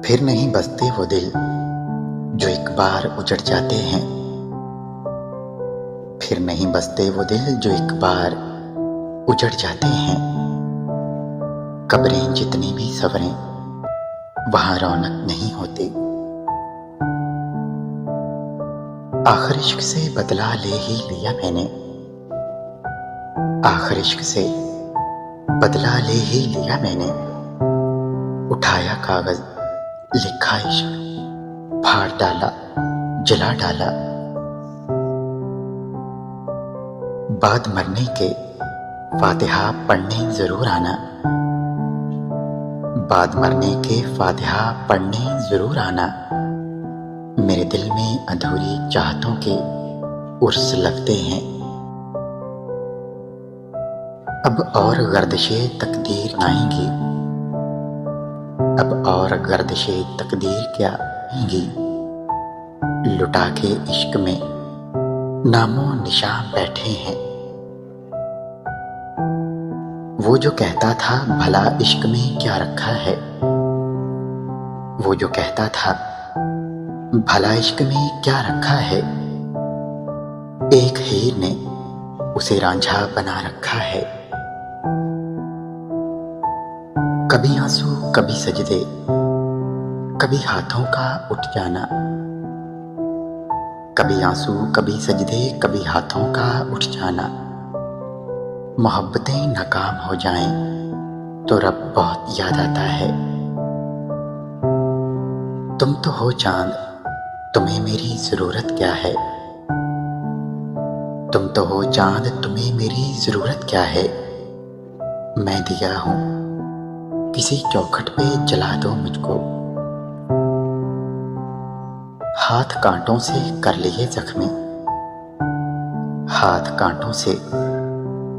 फिर नहीं बसते वो दिल जो एक बार उजड़ जाते हैं। फिर नहीं बसते वो दिल जो एक बार उजड़ जाते हैं। कब्रें जितनी भी सवरें वहां रौनक नहीं होती। आखिर इश्क से बदला ले ही लिया मैंने, आखिर इश्क से बदला ले ही लिया मैंने। उठाया कागज लिखा इश्क, फाड़ डाला जला डाला। बाद मरने के फातिहा पढ़ने जरूर आना, बाद मरने के फातिहा पढ़ने जरूर आना। मेरे दिल में अधूरी चाहतों के उर्स लगते हैं। अब और गर्दिशे तकदीर नाएंगी, अब और गर्दिशे तकदीर क्या आएंगी। लुटा के इश्क में नामो निशान बैठे हैं। वो जो कहता था भला इश्क में क्या रखा है, वो जो कहता था भला इश्क में क्या रखा है। एक हीर ने उसे रांझा बना रखा है। कभी आंसू कभी सजदे, कभी हाथों का उठ जाना। कभी आंसू कभी सजदे, कभी हाथों का उठ जाना। मोहब्बतें नाकाम हो जाएं तो रब बहुत याद आता है। तुम तो हो चांद, तुम्हें मेरी जरूरत क्या है। तुम तो हो चांद, तुम्हें मेरी जरूरत क्या है। मैं दिया हूं किसी चौखट पे, जला दो मुझको। हाथ कांटों से कर लिए जख्मी, हाथ कांटों से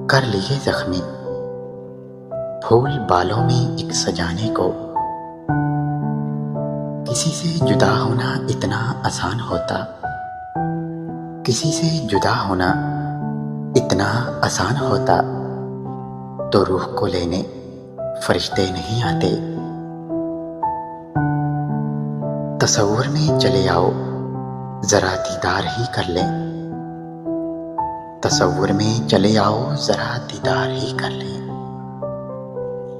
कर लिए जख्मी। फूल बालों में एक सजाने को, किसी से जुदा होना इतना आसान होता। किसी से जुदा होना इतना आसान होता तो रूह को लेने फरिश्ते नहीं आते। तसव्वुर में चले आओ जरा दीदार ही कर लें। तसव्वुर में चले आओ जरा दीदार ही कर लें।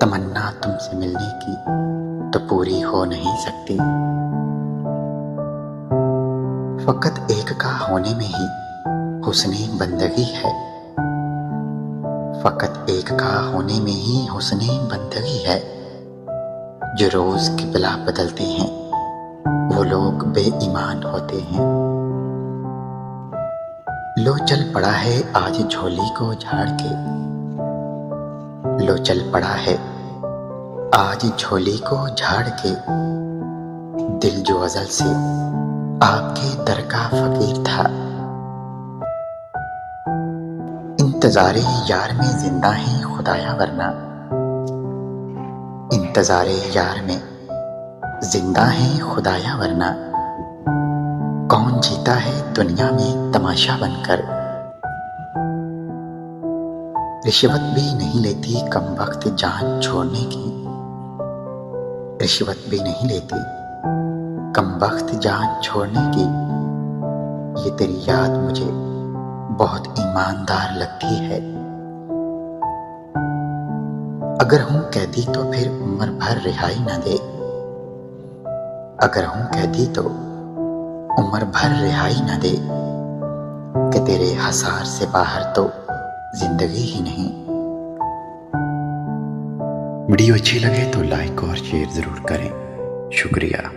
तमन्ना तुमसे मिलने की तो पूरी हो नहीं सकती। फकत एक का होने में ही हुस्ने बंदगी है। फकत एक का होने में ही हुस्ने बंदगी है। जो रोज किबला बदलते हैं वो लोग बेईमान होते हैं। लो चल पड़ा है आज झोली को झाड़ के, लो चल पड़ा है आज झोली को झाड़ के। दिल जो अज़ल से आपके दर का फकीर था। इंतजारे यार में जिंदा है खुदाया वरना, इंतजारे यार में जिंदा है खुदाया वरना। कौन जीता है दुनिया में तमाशा बनकर। रिश्वत भी नहीं लेती कम वक्त जान छोड़ने की, रिश्वत भी नहीं लेती कम वक्त जान छोड़ने की। ये तेरी याद मुझे बहुत ईमानदार लगती है। अगर हूं कैदी तो फिर उम्र भर रिहाई न दे, अगर हूं कैदी तो उम्र भर रिहाई न दे। कि तेरे हसार से बाहर तो जिंदगी ही नहीं। वीडियो अच्छी लगे तो लाइक और शेयर जरूर करें। शुक्रिया।